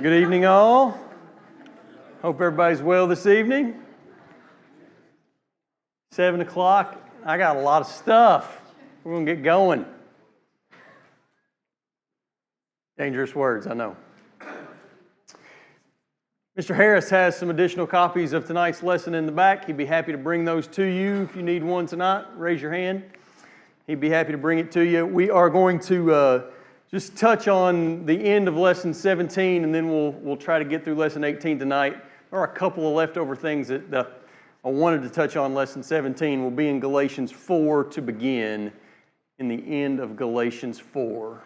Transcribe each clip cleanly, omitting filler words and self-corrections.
Good evening, all. Hope everybody's well this evening. 7 o'clock. I got a lot of stuff. We're going to get going. Dangerous words, I know. Mr. Harris has some additional copies of tonight's lesson in the back. He'd be happy to bring those to you. If you need one tonight, raise your hand. He'd be happy to bring it to you. We are going to just touch on the end of lesson 17, and then we'll try to get through lesson 18 tonight. There are a couple of leftover things that I wanted to touch on. Lesson 17 will be in Galatians 4 to begin, in the end of Galatians 4.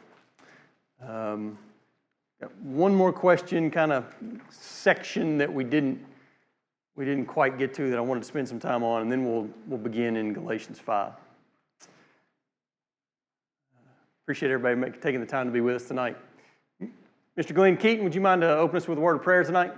Got one more question, kind of section that we didn't quite get to that I wanted to spend some time on, and then we'll begin in Galatians 5. Appreciate everybody taking the time to be with us tonight. Mr. Glenn Keaton, would you mind to open us with a word of prayer tonight?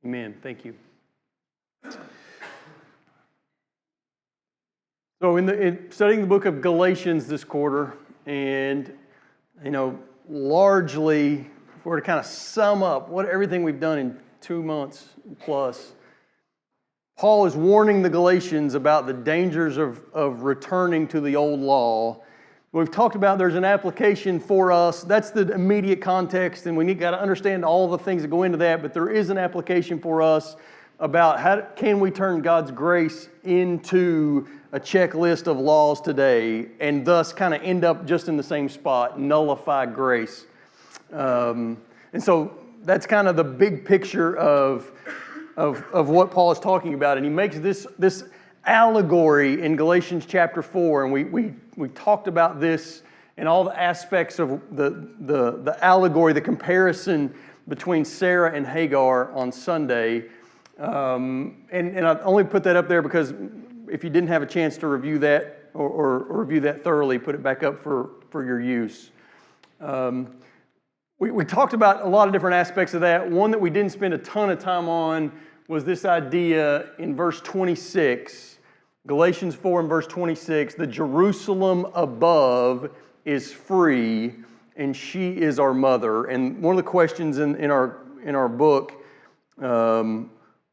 Amen. Thank you. So in studying the book of Galatians this quarter, and largely, if we were to kind of sum up everything we've done in 2 months plus, Paul is warning the Galatians about the dangers of returning to the old law. We've talked about there's an application for us. That's the immediate context, and we got to understand all the things that go into that, but there is an application for us about how can we turn God's grace into a checklist of laws today and thus kind of end up just in the same spot, nullify grace. And so that's kind of the big picture of what Paul is talking about, and he makes this allegory in Galatians chapter 4, and we talked about this and all the aspects of the allegory, the comparison between Sarah and Hagar on Sunday. And I only put that up there because if you didn't have a chance to review that or review that thoroughly, put it back up for your use. We talked about a lot of different aspects of that. One that we didn't spend a ton of time on was this idea in verse 26, Galatians 4 and verse 26, the Jerusalem above is free and she is our mother. And one of the questions in our book,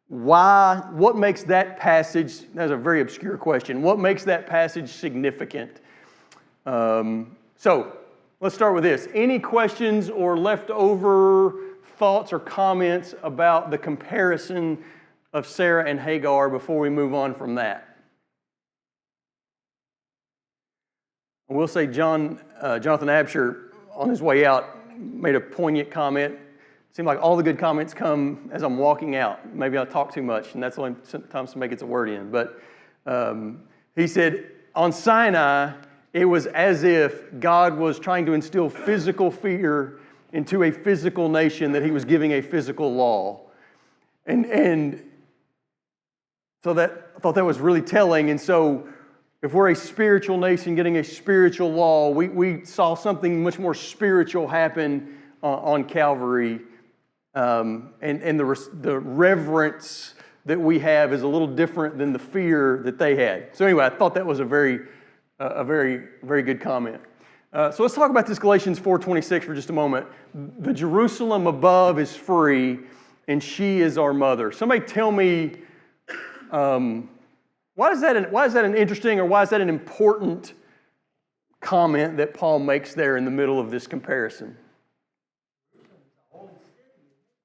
what makes that passage, that's a very obscure question, what makes that passage significant? So let's start with this. Any questions or leftover thoughts or comments about the comparison of Sarah and Hagar before we move on from that? I will say Jonathan Absher, on his way out, made a poignant comment. It seemed like all the good comments come as I'm walking out. Maybe I talk too much, and that's the only time somebody gets a word in. But he said, on Sinai, it was as if God was trying to instill physical fear into a physical nation, that he was giving a physical law. And so I thought that was really telling. And so if we're a spiritual nation getting a spiritual law, we saw something much more spiritual happen on Calvary. And the reverence that we have is a little different than the fear that they had. So anyway, I thought that was a very very good comment. So let's talk about this Galatians 4:26 for just a moment. The Jerusalem above is free, and she is our mother. Somebody tell me, why is that an interesting, or why is that an important comment that Paul makes there in the middle of this comparison?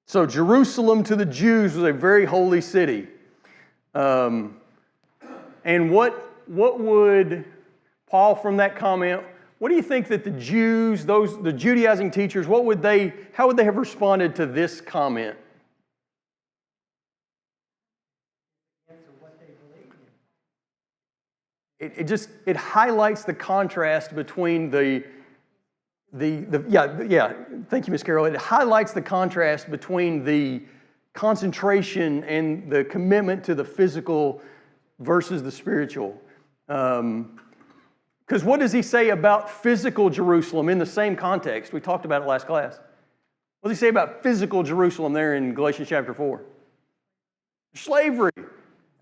So Jerusalem to the Jews was a very holy city. And what would Paul, from that comment, what do you think that the Jews, the Judaizing teachers, how would they have responded to this comment? It highlights the contrast between thank you, Ms. Carroll. It highlights the contrast between the concentration and the commitment to the physical versus the spiritual. Because what does he say about physical Jerusalem in the same context? We talked about it last class. What does he say about physical Jerusalem there in Galatians chapter 4? Slavery.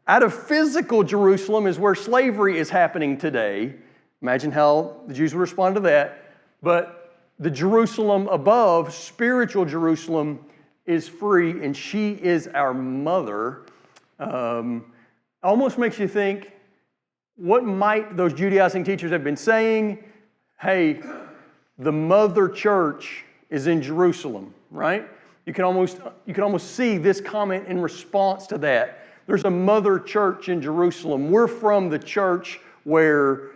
Out of physical Jerusalem is where slavery is happening today. Imagine how the Jews would respond to that. But the Jerusalem above, spiritual Jerusalem, is free, and she is our mother. Almost makes you think, what might those Judaizing teachers have been saying? Hey, the mother church is in Jerusalem, right? You can almost see this comment in response to that. There's a mother church in Jerusalem. We're from the church where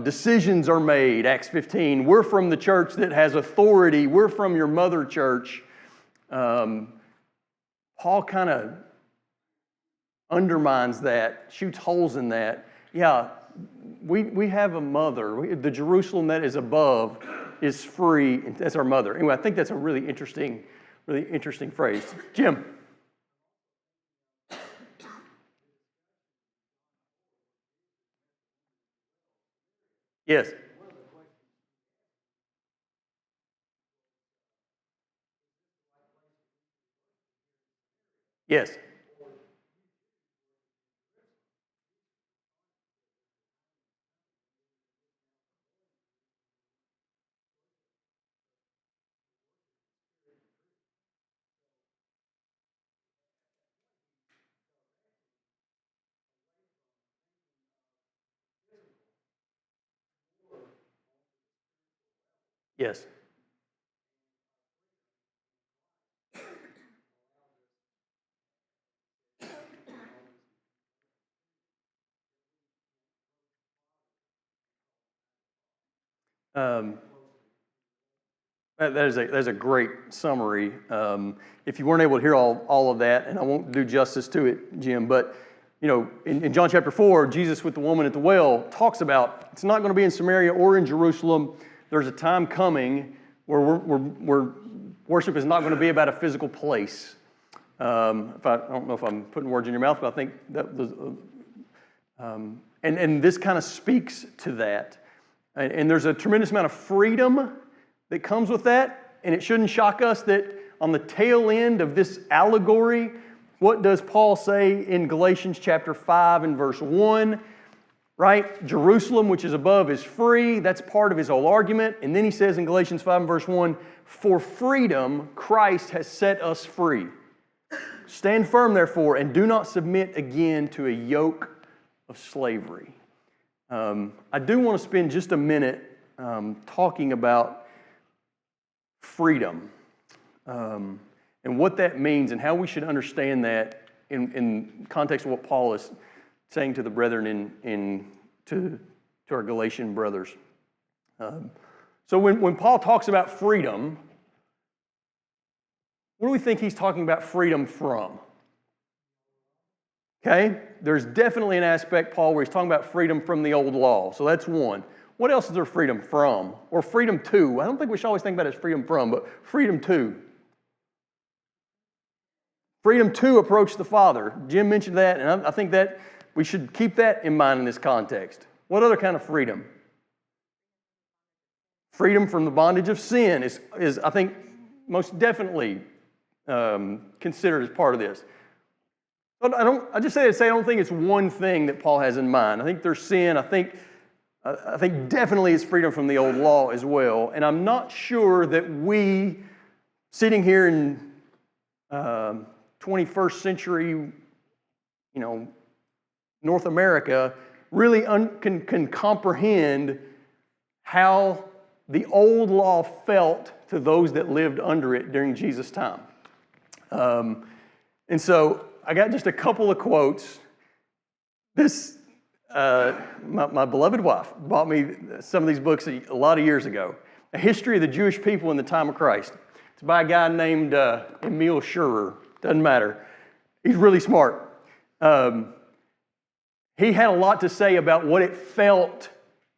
decisions are made, Acts 15. We're from the church that has authority. We're from your mother church. Paul kind of undermines that, shoots holes in that. Yeah, we have a mother. The Jerusalem that is above is free. That's our mother. Anyway, I think that's a really interesting phrase. Jim. Yes. Yes. Yes. That is a great summary. If you weren't able to hear all of that, and I won't do justice to it, Jim, but in John chapter 4, Jesus with the woman at the well talks about it's not going to be in Samaria or in Jerusalem. There's a time coming where worship is not going to be about a physical place. I don't know if I'm putting words in your mouth, but I think that and this kind of speaks to that. And there's a tremendous amount of freedom that comes with that, and it shouldn't shock us that on the tail end of this allegory, what does Paul say in Galatians chapter 5 and verse 1? Right? Jerusalem, which is above, is free. That's part of his whole argument. And then he says in Galatians 5 and verse 1, for freedom Christ has set us free. Stand firm, therefore, and do not submit again to a yoke of slavery. I do want to spend just a minute talking about freedom and what that means and how we should understand that in context of what Paul is saying to the brethren to our Galatian brothers. So when Paul talks about freedom, what do we think he's talking about freedom from? Okay, there's definitely an aspect, Paul, where he's talking about freedom from the old law. So that's one. What else is there freedom from? Or freedom to? I don't think we should always think about it as freedom from, but freedom to. Freedom to approach the Father. Jim mentioned that, and I think that we should keep that in mind in this context. What other kind of freedom? Freedom from the bondage of sin is I think, most definitely considered as part of this. But I just say to say I don't think it's one thing that Paul has in mind. I think there's sin. I think I think definitely it's freedom from the old law as well. And I'm not sure that we, sitting here in 21st century, North America, really can comprehend how the old law felt to those that lived under it during Jesus' time. And so I got just a couple of quotes. This, my beloved wife bought me some of these books a lot of years ago. A History of the Jewish People in the Time of Christ. It's by a guy named Emil Schurer. Doesn't matter. He's really smart. He had a lot to say about what it felt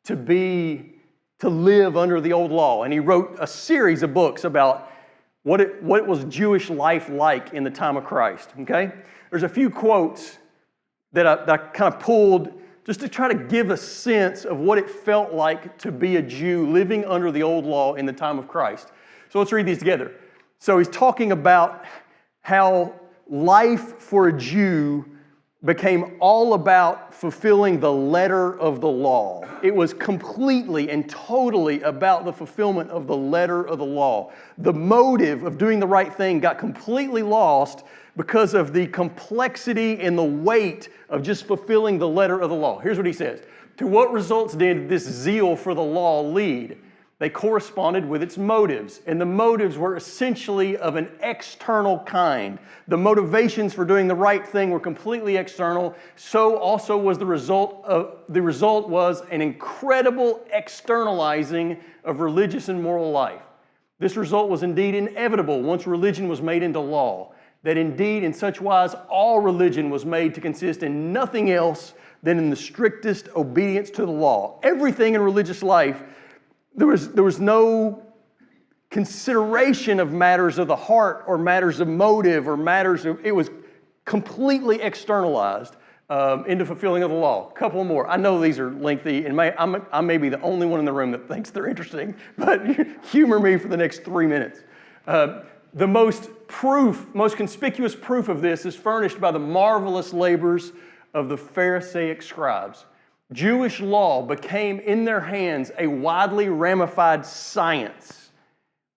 to live under the old law. And he wrote a series of books about what was Jewish life like in the time of Christ. Okay? There's a few quotes that I kind of pulled just to try to give a sense of what it felt like to be a Jew living under the old law in the time of Christ. So let's read these together. So he's talking about how life for a Jew became all about fulfilling the letter of the law. It was completely and totally about the fulfillment of the letter of the law. The motive of doing the right thing got completely lost because of the complexity and the weight of just fulfilling the letter of the law. Here's what he says. To what results did this zeal for the law lead? They corresponded with its motives, and the motives were essentially of an external kind. The motivations for doing the right thing were completely external. So also was the result was an incredible externalizing of religious and moral life. This result was indeed inevitable once religion was made into law, that indeed in such wise all religion was made to consist in nothing else than in the strictest obedience to the law. Everything in religious life, there was no consideration of matters of the heart or matters of motive or it was completely externalized into fulfilling of the law. A couple more. I know these are lengthy, and I may be the only one in the room that thinks they're interesting, but humor me for the next 3 minutes. The most conspicuous proof of this is furnished by the marvelous labors of the Pharisaic scribes. Jewish law became in their hands a widely ramified science.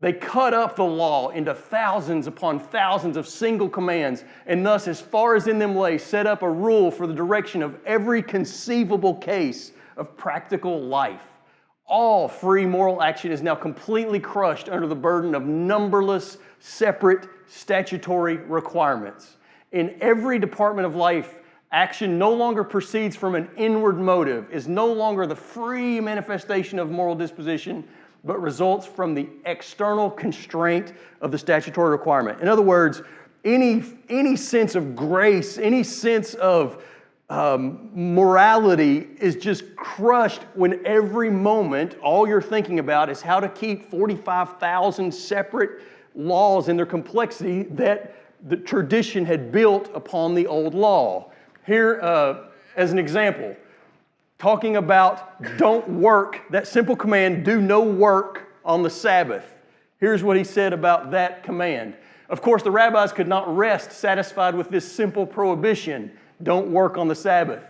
They cut up the law into thousands upon thousands of single commands, and thus, as far as in them lay, set up a rule for the direction of every conceivable case of practical life. All free moral action is now completely crushed under the burden of numberless separate statutory requirements. In every department of life, action no longer proceeds from an inward motive, is no longer the free manifestation of moral disposition, but results from the external constraint of the statutory requirement. In other words, any sense of grace, any sense of morality is just crushed when every moment all you're thinking about is how to keep 45,000 separate laws in their complexity that the tradition had built upon the old law. Here, as an example, talking about don't work, that simple command, do no work on the Sabbath. Here's what he said about that command. Of course, the rabbis could not rest satisfied with this simple prohibition, don't work on the Sabbath.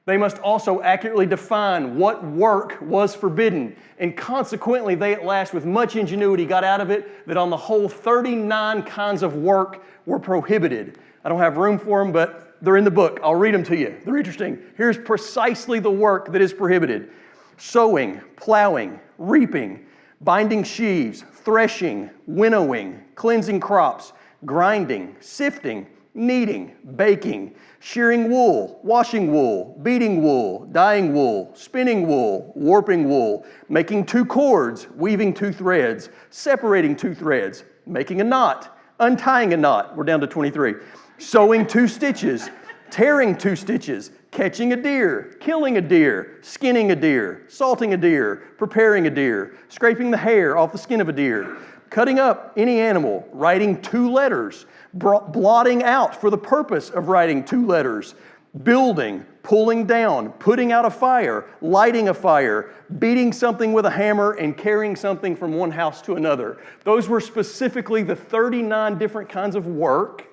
They must also accurately define what work was forbidden, and consequently they at last, with much ingenuity, got out of it that on the whole 39 kinds of work were prohibited. I don't have room for them, but they're in the book. I'll read them to you. They're interesting. Here's precisely the work that is prohibited: sowing, plowing, reaping, binding sheaves, threshing, winnowing, cleansing crops, grinding, sifting, kneading, baking, shearing wool, washing wool, beating wool, dyeing wool, spinning wool, warping wool, making 2 cords, weaving 2 threads, separating 2 threads, making a knot, untying a knot. We're down to 23. Sewing 2 stitches, tearing 2 stitches, catching a deer, killing a deer, skinning a deer, salting a deer, preparing a deer, scraping the hair off the skin of a deer, cutting up any animal, writing 2 letters, blotting out for the purpose of writing 2 letters, building, pulling down, putting out a fire, lighting a fire, beating something with a hammer, and carrying something from one house to another. Those were specifically the 39 different kinds of work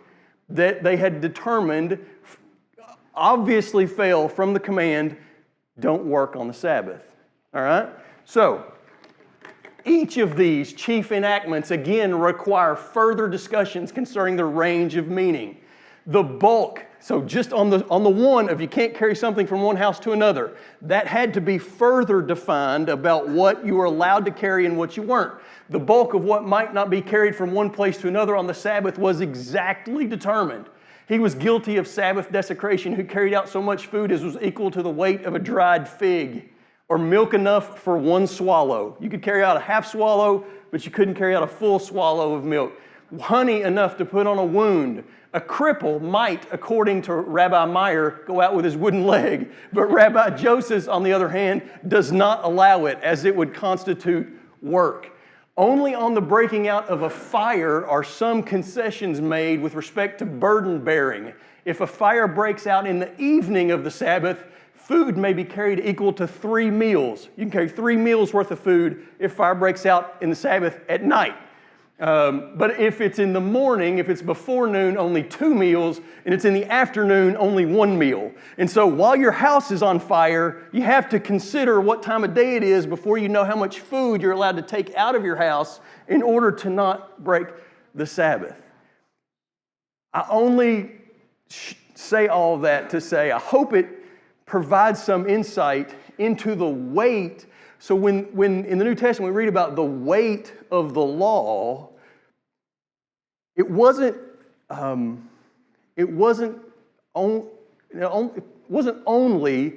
that they had determined obviously fell from the command, don't work on the Sabbath. All right? So, each of these chief enactments, again, require further discussions concerning the range of meaning. The bulk, so just on the one of you can't carry something from one house to another, that had to be further defined about what you were allowed to carry and what you weren't. The bulk of what might not be carried from one place to another on the Sabbath was exactly determined. He was guilty of Sabbath desecration who carried out so much food as was equal to the weight of a dried fig, or milk enough for one swallow. You could carry out a half swallow, but you couldn't carry out a full swallow of milk. Honey enough to put on a wound. A cripple might, according to Rabbi Meyer, go out with his wooden leg, but Rabbi Joseph, on the other hand, does not allow it, as it would constitute work. Only on the breaking out of a fire are some concessions made with respect to burden bearing. If a fire breaks out in the evening of the Sabbath, food may be carried equal to 3 meals. You can carry 3 meals worth of food if fire breaks out in the Sabbath at night. But if it's in the morning, if it's before noon, only 2 meals, and it's in the afternoon, only 1 meal. And so while your house is on fire, you have to consider what time of day it is before you know how much food you're allowed to take out of your house in order to not break the Sabbath. I only say all that to say I hope it provides some insight into the weight. So when in the New Testament we read about the weight of the law, it wasn't only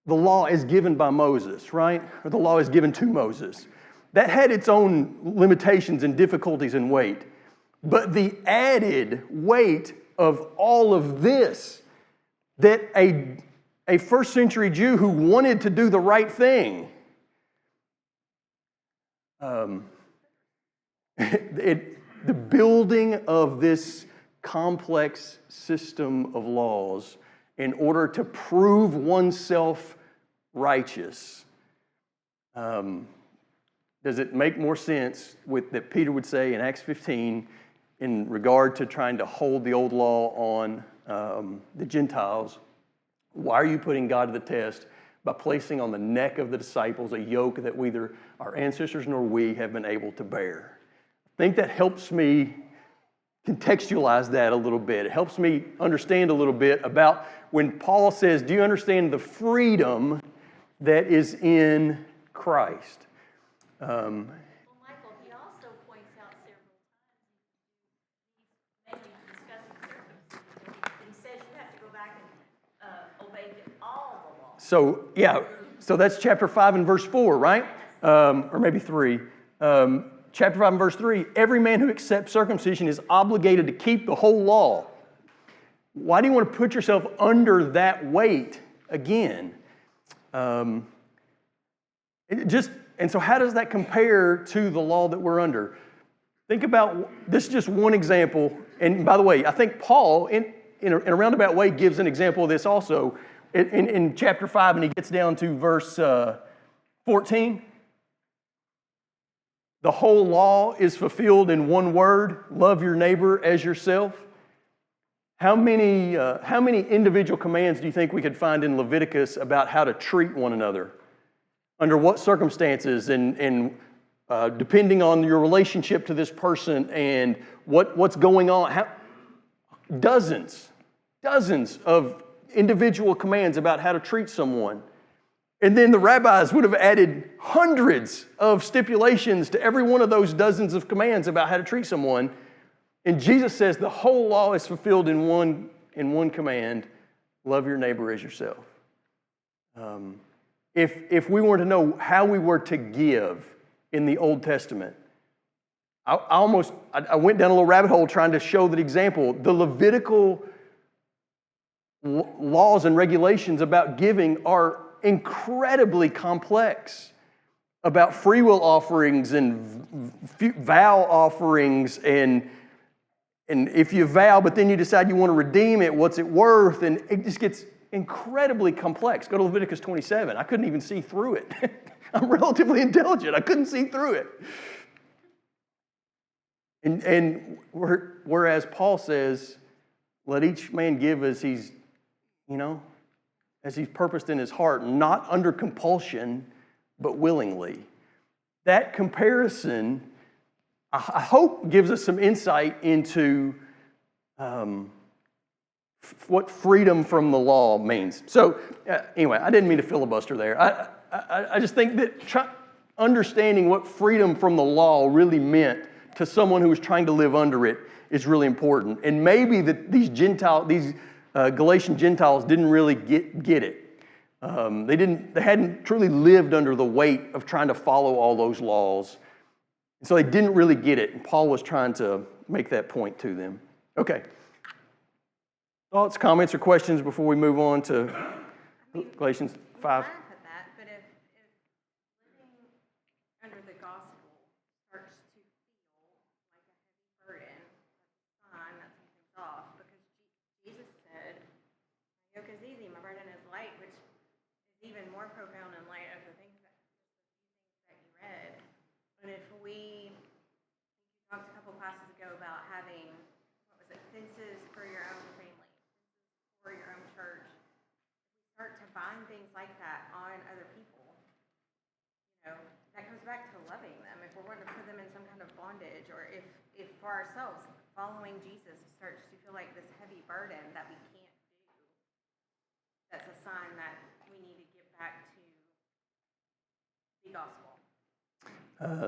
the law as given by Moses, right? Or the law is given to Moses. That had its own limitations and difficulties and weight. But the added weight of all of this, that a first century Jew who wanted to do the right thing, the building of this complex system of laws in order to prove oneself righteous. Does it make more sense that Peter would say in Acts 15 in regard to trying to hold the old law on the Gentiles? Why are you putting God to the test by placing on the neck of the disciples a yoke that neither our ancestors nor we have been able to bear? I think that helps me contextualize that a little bit. It helps me understand a little bit about when Paul says, do you understand the freedom that is in Christ? Well, Michael, he also points out several times, mainly discussing circumcision, he says you have to go back and obey all the law. So that's chapter 5 and verse 4, right? Or maybe 3. Chapter 5 and verse 3, every man who accepts circumcision is obligated to keep the whole law. Why do you want to put yourself under that weight again? And so how does that compare to the law that we're under? Think about, this is just one example. And by the way, I think Paul, in a roundabout way, gives an example of this also in chapter 5, and he gets down to verse 14. The whole law is fulfilled in one word: love your neighbor as yourself. How many individual commands do you think we could find in Leviticus about how to treat one another? Under what circumstances and depending on your relationship to this person and what's going on. Dozens of individual commands about how to treat someone. And then the rabbis would have added hundreds of stipulations to every one of those dozens of commands about how to treat someone. And Jesus says the whole law is fulfilled in one command: love your neighbor as yourself. If we were to know how we were to give in the Old Testament, I went down a little rabbit hole trying to show that example. The Levitical laws and regulations about giving are incredibly complex, about free will offerings and vow offerings, and if you vow but then you decide you want to redeem it, what's it worth? And it just gets incredibly complex. Go to Leviticus 27. I couldn't even see through it. I'm relatively intelligent. I couldn't see through it. And whereas Paul says, let each man give as he's purposed in his heart, not under compulsion, but willingly. That comparison, I hope, gives us some insight into what freedom from the law means. So anyway, I didn't mean to filibuster there. I just think that understanding what freedom from the law really meant to someone who was trying to live under it is really important. And maybe that these Galatian Gentiles didn't really get it. They hadn't truly lived under the weight of trying to follow all those laws. So they didn't really get it. And Paul was trying to make that point to them. Okay. Thoughts, comments, or questions before we move on to Galatians 5? Laugh at that, but if living under the gospel starts to feel like a heavy burden, that's a sign that something's off, because Jesus said, "My yoke is easy, my burden is light," which is even more profound in light of the things that you read. But if we talked a couple classes ago about having, fences for your own family, for your own church, start to bind things like that on other people, that comes back to loving them. If we're going to put them in some kind of bondage, or if for ourselves, following Jesus starts to feel like this heavy burden that we can't do, that's a sign that we need to get back to the gospel.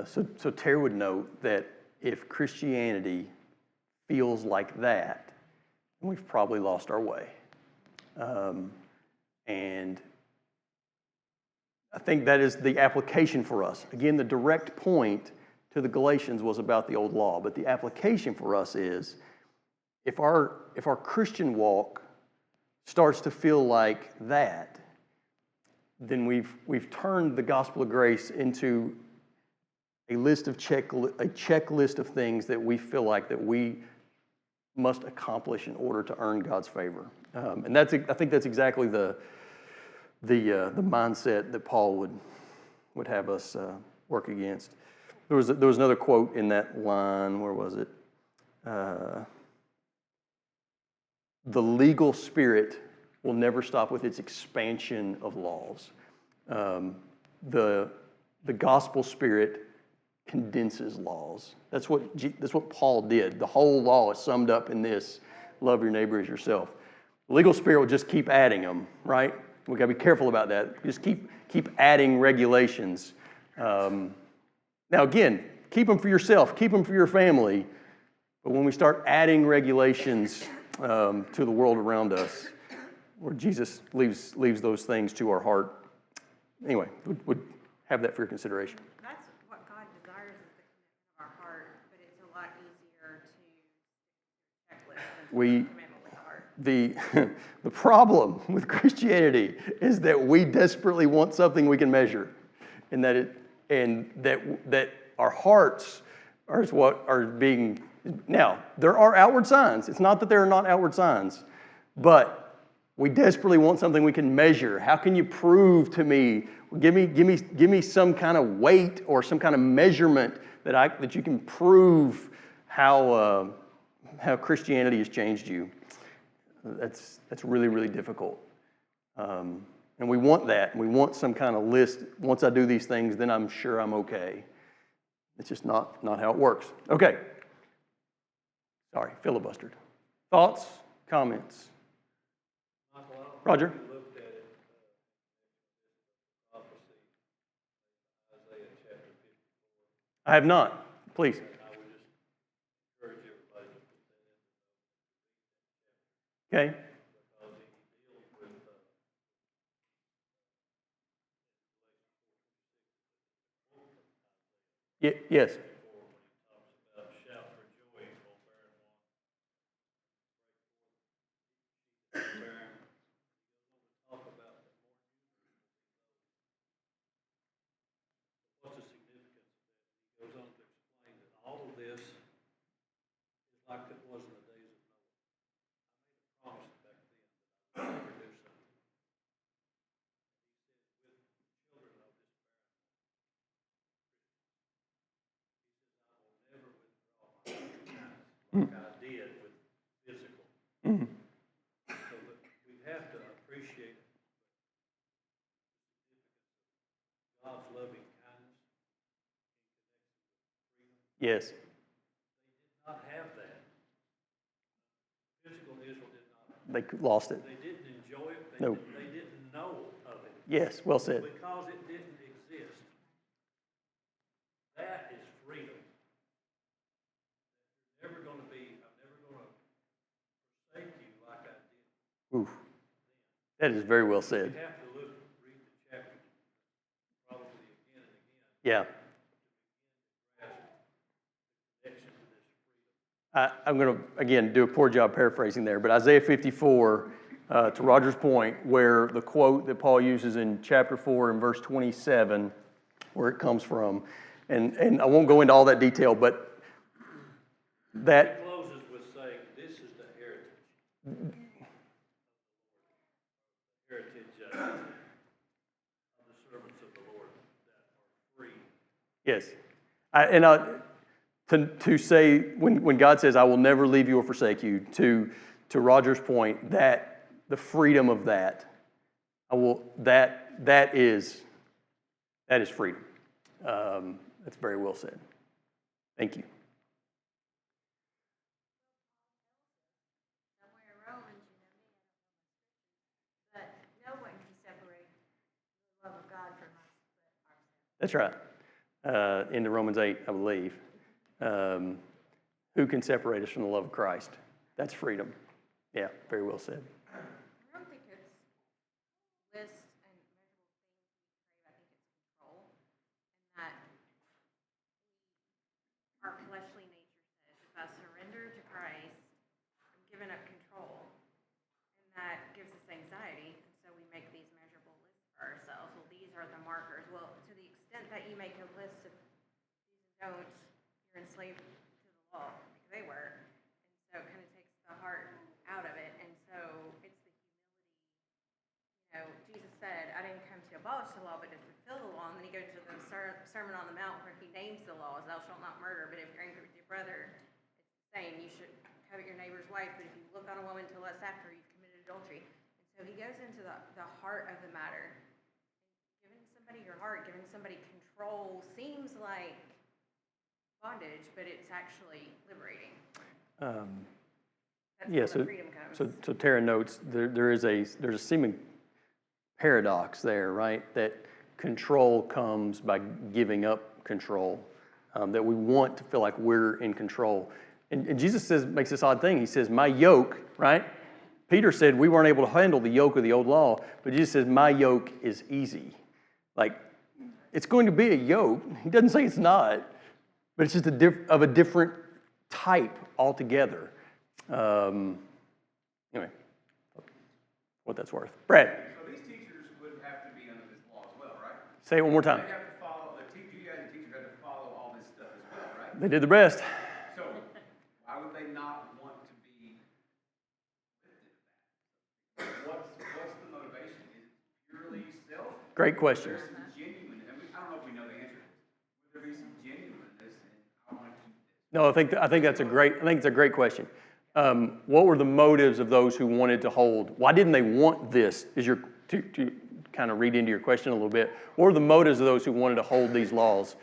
So Terry would note that if Christianity feels like that, we've probably lost our way. And I think that is the application for us. Again, the direct point to the Galatians was about the old law, but the application for us is if our Christian walk starts to feel like that, then we've turned the gospel of grace into a checklist of things that we feel like that we must accomplish in order to earn God's favor, and I think that's exactly the mindset that Paul would have us work against. There was another quote in that line. Where was it? The legal spirit will never stop with its expansion of laws. The gospel spirit condenses laws. That's what Paul did. The whole law is summed up in this: love your neighbor as yourself. The legal spirit will just keep adding them, right? We got to be careful about that. Just keep adding regulations. Now again, keep them for yourself, keep them for your family. But when we start adding regulations to the world around us, where Jesus leaves those things to our heart, anyway, would have that for your consideration. That's what God desires, is the commitment of our heart, but it's a lot easier to checklist than commitment with the heart. The problem with Christianity is that we desperately want something we can measure, and that our hearts are what are being. Now, there are outward signs. It's not that there are not outward signs, but we desperately want something we can measure. How can you prove to me? Give me some kind of weight or some kind of measurement that you can prove how Christianity has changed you. That's really, really difficult. And we want that. We want some kind of list. Once I do these things, then I'm sure I'm okay. It's just not how it works. Okay. Sorry, filibustered. Thoughts, comments? Roger? Looked at it, prophecy, Isaiah chapter 54. I have not. Please. And I would just encourage everybody to put that in Okay. because he deals with Yes. when he talks about shout for joy, O barren one, barren. Talk about the more what's the significance of that? He goes on to explain that all of this is like it was in the days of Noah. I made a promise back then that I would never do something. He said, with the children of this barren one, he says, I will never withdraw my loving kindness like I did with physical. Mm-hmm. So that we have to appreciate God's love Yes. not have that. Physical Israel did not. They lost it. They didn't enjoy it. No. They didn't know of it. Yes, well said. Because it didn't exist. That is freedom. I'm never going to forsake you like I did. Oof. That is very well said. You have to read the chapter probably again and again. Yeah. To grasp the connection to this freedom. I'm going to, again, do a poor job paraphrasing there, but Isaiah 54, to Roger's point, where the quote that Paul uses in chapter 4 and verse 27, where it comes from, and I won't go into all that detail, but that... It closes with saying, this is the heritage. Of the servants of the Lord that are free. Yes. To say, when God says, I will never leave you or forsake you, to Roger's point, that the freedom of that, that is freedom. That's very well said. Thank you. Somewhere in Romans, but no one can separate the love of God from us but ourselves. That's right. Into Romans 8, I believe. Who can separate us from the love of Christ? That's freedom. Yeah, very well said. I don't think it's lists and measurable things we crave. I think it's control. And that our fleshly nature says, if I surrender to Christ, I'm giving up control. And that gives us anxiety. And so we make these measurable lists for ourselves. Well, these are the markers. Well, to the extent that you make a list of do's and don'ts, you're enslaved to the law, like they were. And so it kind of takes the heart out of it. And so it's the humility. Jesus said, I didn't come to abolish the law, but to fulfill the law. And then he goes to the Sermon on the Mount where he names the laws, thou shalt not murder, but if you're angry with your brother, it's saying you should covet your neighbor's wife, but if you look on a woman to lust after, you've committed adultery. And so he goes into the heart of the matter. Giving somebody your heart, giving somebody control seems like bondage, but it's actually liberating. That's Yeah, where the freedom comes. so Tara notes there's a seeming paradox there, right? That control comes by giving up control. That we want to feel like we're in control. And Jesus makes this odd thing. He says, my yoke, right? Peter said we weren't able to handle the yoke of the old law, but Jesus says, my yoke is easy. Like, it's going to be a yoke. He doesn't say it's not, but it's just of a different type altogether. Anyway, what that's worth. Brad. So these teachers would have to be under this law as well, right? Say it one more time. They have to follow, you guys and teachers have to follow all this stuff as well, right? They did their best. So why would they not want to be lifted of that? What's the motivation? Is it purely self? Great question. There's some genuine, I don't know if we know the answer to this. Would there be some genuineness in, I want to keep this? No, I think it's a great question. What were the motives of those who wanted to hold? Why didn't they want this? To kind of read into your question a little bit. What were the motives of those who wanted to hold these laws?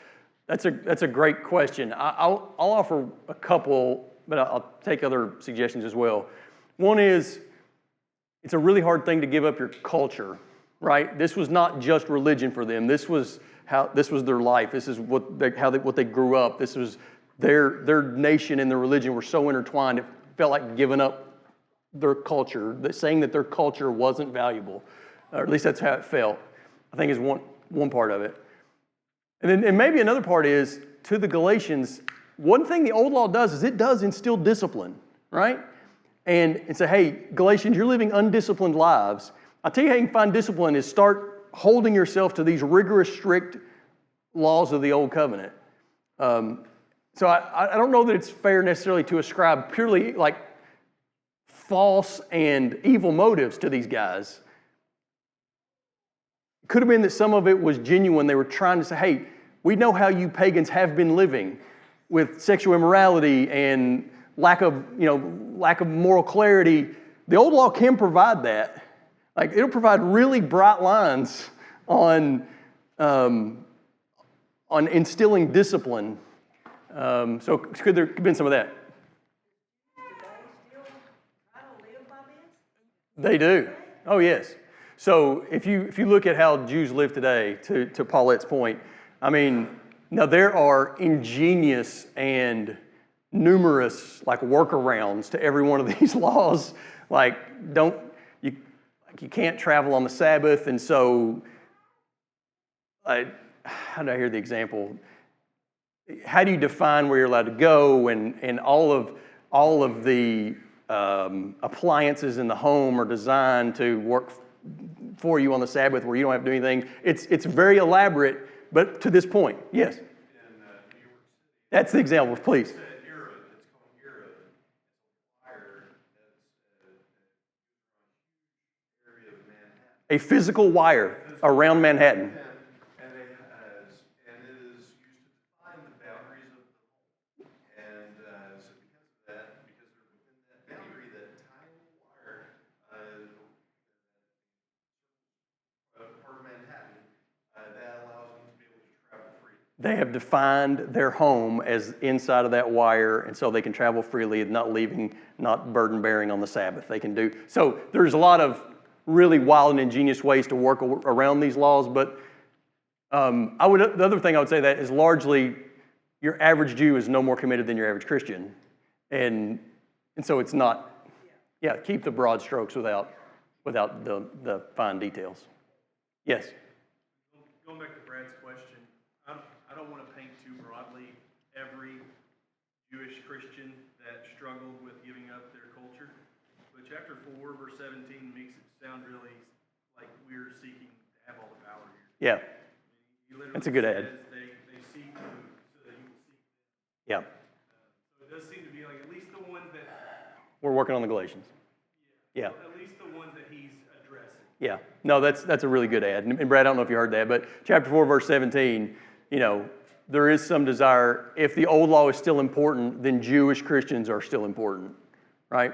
That's a great question. I'll offer a couple, but I'll take other suggestions as well. One is, it's a really hard thing to give up your culture, right? This was not just religion for them. This was their life. This is what they grew up. This was their nation and their religion were so intertwined. It felt like giving up their culture, saying that their culture wasn't valuable, or at least that's how it felt. I think is one part of it. And maybe another part is, to the Galatians, one thing the old law does is it does instill discipline, right? And say, hey, Galatians, you're living undisciplined lives. I'll tell you how you can find discipline is start holding yourself to these rigorous, strict laws of the old covenant. So I don't know that it's fair necessarily to ascribe purely like false and evil motives to these guys. It could have been that some of it was genuine. They were trying to say, hey, we know how you pagans have been living with sexual immorality and lack of moral clarity. The old law can provide that. Like, it'll provide really bright lines on instilling discipline. So could there have been some of that? They do. Oh, yes. So if you look at how Jews live today, to Paulette's point, I mean, now there are ingenious and numerous like workarounds to every one of these laws. Like you can't travel on the Sabbath, and so how did I hear the example? How do you define where you're allowed to go, and all of the appliances in the home are designed to work for you on the Sabbath where you don't have to do anything. It's very elaborate, but to this point, yes. That's the example, please. A physical wire around Manhattan. And it is used to define the boundaries of the home. And so because of that, because they're within that boundary, that tiny wire, part of Manhattan, that allows them to be able to travel freely. They have defined their home as inside of that wire, and so they can travel freely, not burden bearing on the Sabbath. They can do so. There's a lot of really wild and ingenious ways to work around these laws, but the other thing I would say that is largely your average Jew is no more committed than your average Christian, and so it's not. Yeah, keep the broad strokes without the fine details. Yes. Going back to Brad's question, I don't want to paint too broadly every Jewish Christian that struggled with giving up their culture. But chapter 4, verse 17 makes it sound really like we're seeking to have all the power here. Yeah. That's a good ad. They seek you so that you will seek them. Yeah. So it does seem to be like at least the ones that... We're working on the Galatians. Yeah. At least the ones that he's addressing. Yeah. No, that's a really good ad. And Brad, I don't know if you heard that, but chapter 4, verse 17, there is some desire. If the old law is still important, then Jewish Christians are still important, right?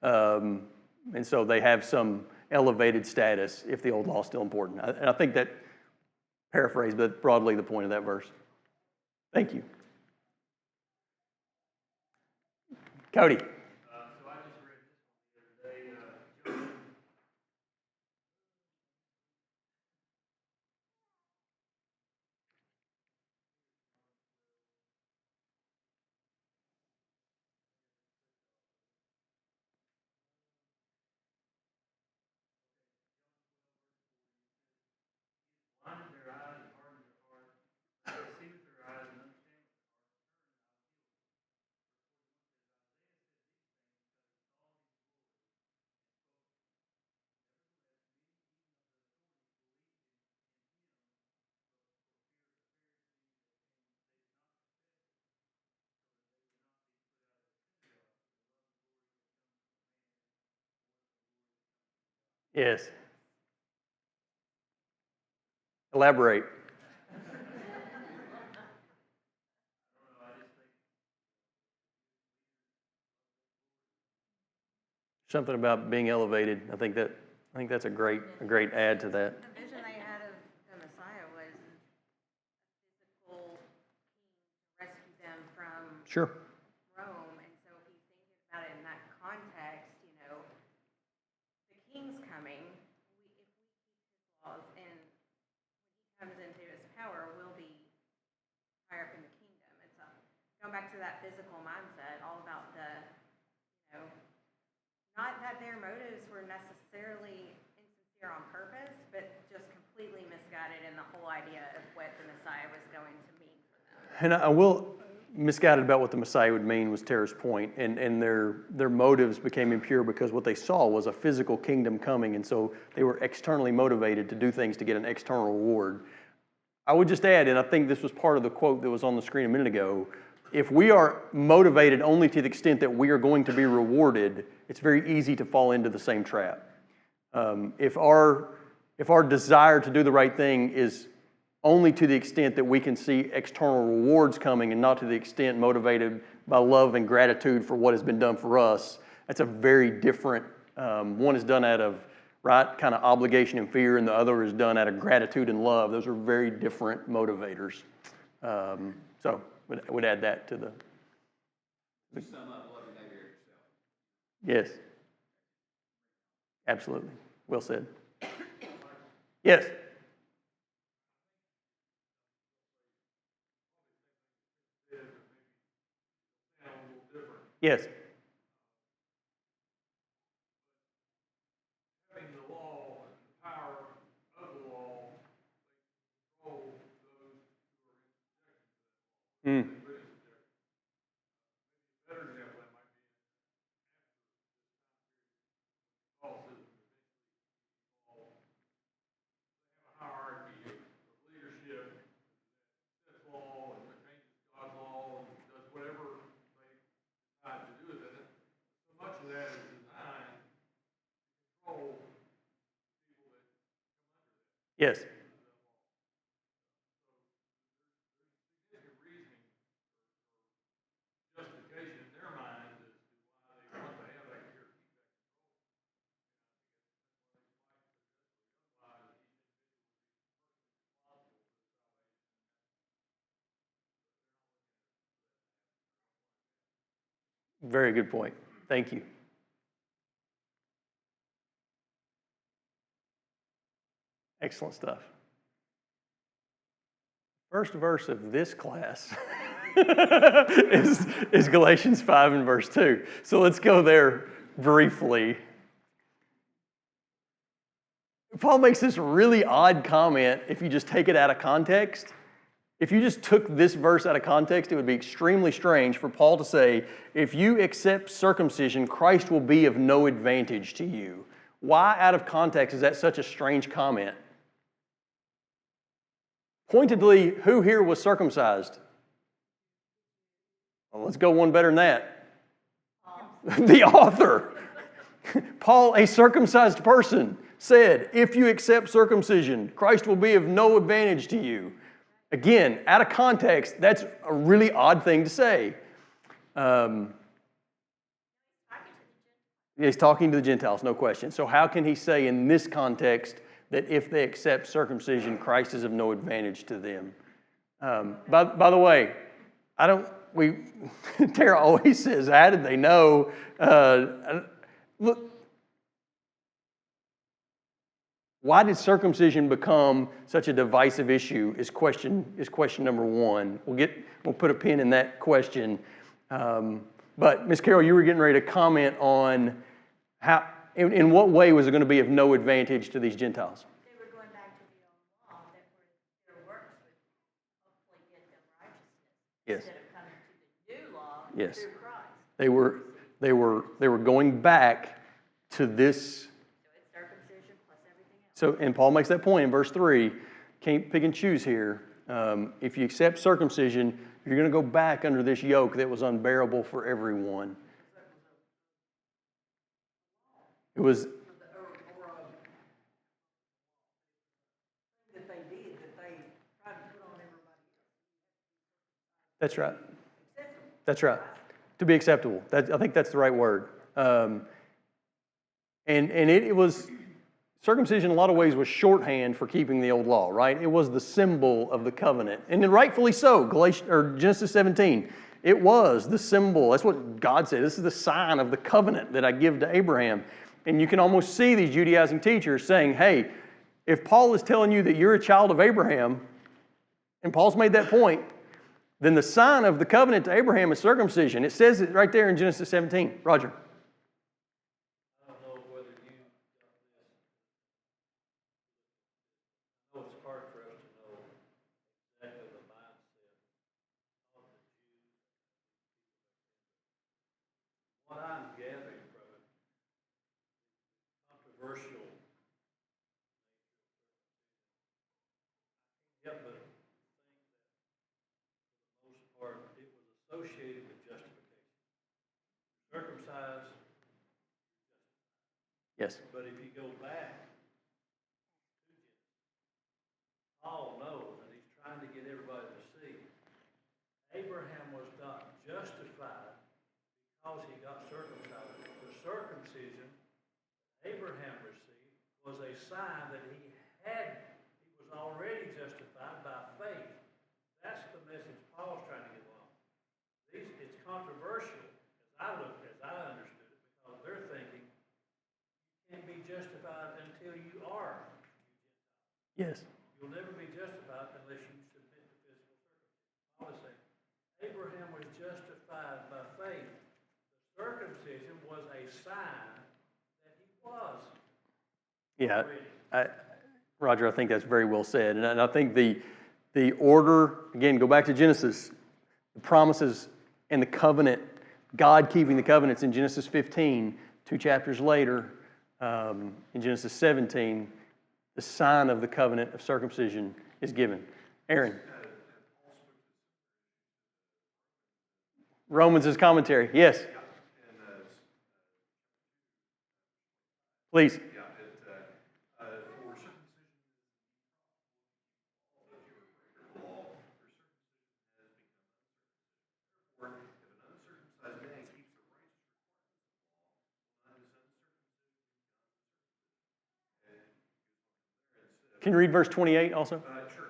And so they have some elevated status if the old law is still important. And I think that, paraphrase, but broadly the point of that verse. Thank you. Cody. So I just read this one the other day. Blinded their eyes and hardened their heart. They see with their eyes and understand with their heart. Yes. Elaborate. Something about being elevated. I think that's a great add to that. The vision they had of the Messiah was a physical king to rescue them from Sure. Rome. And so if you think about it in that context, the king's coming. If we keep his laws and when he comes into his power, we'll be higher up in the kingdom. It's going back to that physical mindset, all about not that their motives were necessarily insincere on purpose, but just completely misguided in the whole idea of what the Messiah was going to mean for them. And I will, misguided about what the Messiah would mean was Tara's point, and their motives became impure because what they saw was a physical kingdom coming, and so they were externally motivated to do things to get an external reward. I would just add, and I think this was part of the quote that was on the screen a minute ago, if we are motivated only to the extent that we are going to be rewarded, it's very easy to fall into the same trap. If our desire to do the right thing is only to the extent that we can see external rewards coming and not to the extent motivated by love and gratitude for what has been done for us, that's a very different, one is done out of kind of obligation and fear, and the other is done out of gratitude and love. Those are very different motivators. So would add that to the. To sum up, love your neighbor as yourself. Yes. Absolutely. Well said. Yes. Yes. Having the law and the power of the law, they control those who are in Mm. better example that might be Catholicism. They have a hierarchy of leadership, sets law and changes God's law and does whatever they decide to do with it. So much of that is designed to control people that Yes. significant reasoning or justification in their minds as to why they want to have that care. Very good point. Thank you. Excellent stuff. First verse of this class is Galatians 5 and verse 2. So let's go there briefly. Paul makes this really odd comment if you just take it out of context. If you just took this verse out of context, it would be extremely strange for Paul to say, if you accept circumcision, Christ will be of no advantage to you. Why out of context is that such a strange comment? Pointedly, who here was circumcised? Well, let's go one better than that. The author. Paul, a circumcised person, said, if you accept circumcision, Christ will be of no advantage to you. Again, out of context, that's a really odd thing to say. He's talking to the Gentiles, no question. So how can he say in this context that if they accept circumcision, Christ is of no advantage to them? By the way, Tara always says, how did they know? Look, why did circumcision become such a divisive issue is question number one. We'll put a pin in that question. But Ms. Carroll, you were getting ready to comment on how, in what way was it going to be of no advantage to these Gentiles? They were going back to the old law, that their works would hopefully get them righteousness. Yes. Instead of coming to the new law Yes. through Christ. They were going back to this. So it's circumcision plus everything else. So, and Paul makes that point in verse 3. Can't pick and choose here. If you accept circumcision, you're going to go back under this yoke that was unbearable for everyone. It was. That they did, that they tried to put on everybody else. That's right. That's right. To be acceptable. I think that's the right word. And it was, circumcision in a lot of ways was shorthand for keeping the old law, right? It was the symbol of the covenant. And then rightfully so, Genesis 17. It was the symbol. That's what God said. This is the sign of the covenant that I give to Abraham. And you can almost see these Judaizing teachers saying, hey, if Paul is telling you that you're a child of Abraham, and Paul's made that point, then the sign of the covenant to Abraham is circumcision. It says it right there in Genesis 17. Roger. I don't know whether you got this. I know it's hard for us to know exactly the mindset of the Jews. What I'm gathering from it, controversial. Yeah, but most part, it was associated with justification. Circumcised, Yes. but if you go back, Paul knows, and he's trying to get everybody to see, Abraham was not justified because he got circumcised. The circumcision Abraham received was a sign that he was already justified by faith. That's the message Paul's trying to get along. controversial, as I understood it, because they're thinking you can't be justified until you are. Yes. You'll never be justified unless you submit to physical circumcision. Paul is saying Abraham was justified by faith. The circumcision was a sign that he was. Yeah, Roger, I think that's very well said. And I think the order, again, go back to Genesis, the promises and the covenant, God keeping the covenants in Genesis 15, 2 chapters later, in Genesis 17, the sign of the covenant of circumcision is given. Aaron. Romans' commentary, yes. Please. Can you read verse 28 also? Sure.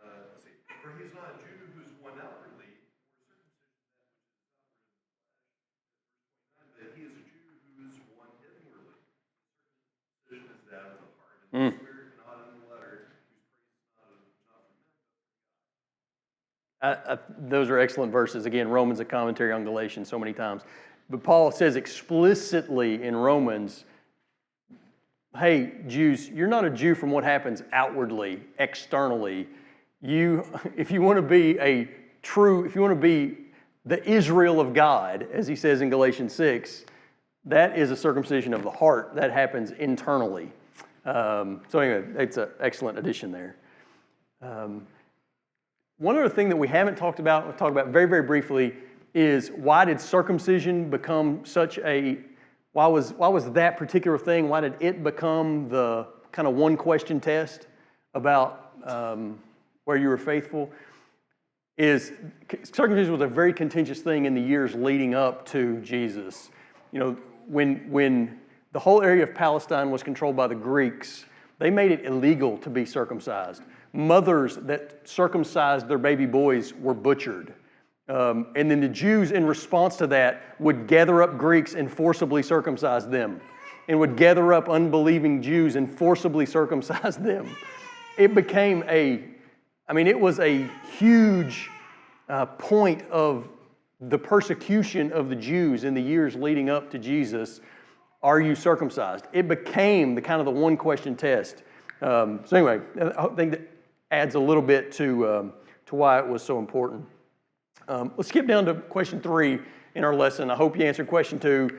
Let's see. For he is not a Jew who's one outwardly, or circumcision that which is outward in the flesh, but he is a Jew who's one inwardly. Circumcision is that of the heart, and the spirit, not in the letter, whose praise is not from men. Those are excellent verses. Again, Romans, a commentary on Galatians so many times. But Paul says explicitly in Romans, hey, Jews, you're not a Jew from what happens outwardly, externally. If you want to be the Israel of God, as he says in Galatians 6, that is a circumcision of the heart. That happens internally. So anyway, it's an excellent addition there. One other thing that we haven't talked about, we'll talk about very, very briefly, is why did circumcision become why was that particular thing, why did it become the kind of one question test about where you were faithful? Circumcision was a very contentious thing in the years leading up to Jesus. You know, when the whole area of Palestine was controlled by the Greeks, they made it illegal to be circumcised. Mothers that circumcised their baby boys were butchered. And then the Jews, in response to that, would gather up Greeks and forcibly circumcise them, and would gather up unbelieving Jews and forcibly circumcise them. It became it was a huge point of the persecution of the Jews in the years leading up to Jesus. Are you circumcised? It became the kind of the one question test. So anyway, I think that adds a little bit to why it was so important. Let's skip down to question 3 in our lesson. I hope you answered question 2.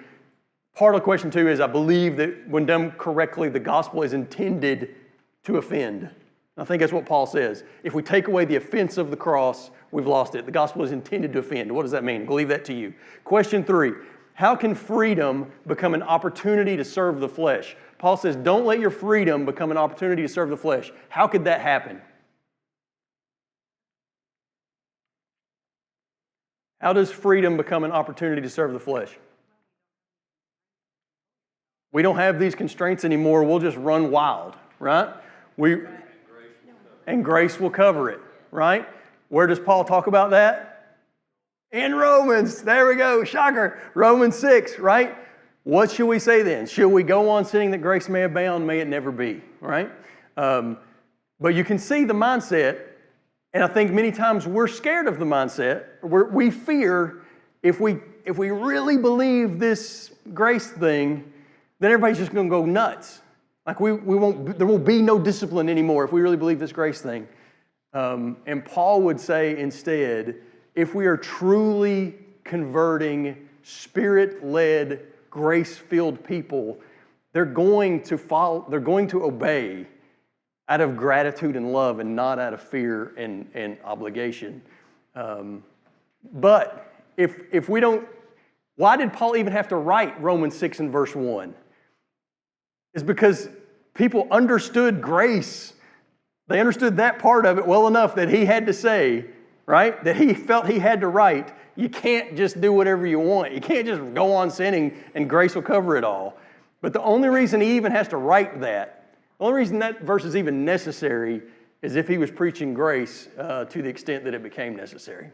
Part of question 2 is I believe that when done correctly, the gospel is intended to offend. I think that's what Paul says. If we take away the offense of the cross, we've lost it. The gospel is intended to offend. What does that mean? We'll leave that to you. Question 3, how can freedom become an opportunity to serve the flesh? Paul says, don't let your freedom become an opportunity to serve the flesh. How could that happen? How does freedom become an opportunity to serve the flesh? We don't have these constraints anymore. We'll just run wild, right? And grace will cover it, right? Where does Paul talk about that? In Romans. There we go. Shocker. Romans 6, right? What should we say then? Should we go on sinning that grace may abound? May it never be, right? But you can see the mindset. And I think many times we're scared of the mindset. We fear if we really believe this grace thing, then everybody's just going to go nuts. Like there won't be no discipline anymore if we really believe this grace thing. And Paul would say instead, if we are truly converting, Spirit-led, grace-filled people, they're going to obey out of gratitude and love and not out of fear and obligation. But if we don't, why did Paul even have to write Romans 6 and verse 1? It's because people understood grace. They understood that part of it well enough that he had to say, right, that he felt he had to write, you can't just do whatever you want. You can't just go on sinning and grace will cover it all. But the only reason he even has to write that, the only reason that verse is even necessary is if he was preaching grace to the extent that it became necessary.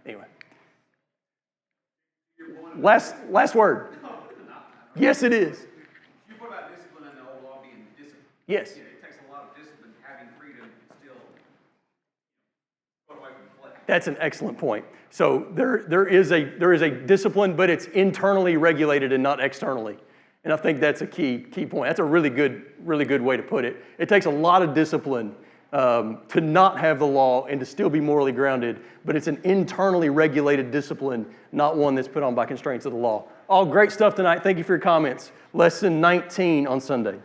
Anyway. Last word. Yes, it is. You put about discipline and the old law being discipline. Yes. You know, it takes a lot of discipline, having freedom, and still put away from the flesh. That's an excellent point. So there is a discipline, but it's internally regulated and not externally. And I think that's a key point. That's a really good way to put it. It takes a lot of discipline to not have the law and to still be morally grounded, but it's an internally regulated discipline, not one that's put on by constraints of the law. All great stuff tonight. Thank you for your comments. Lesson 19 on Sunday.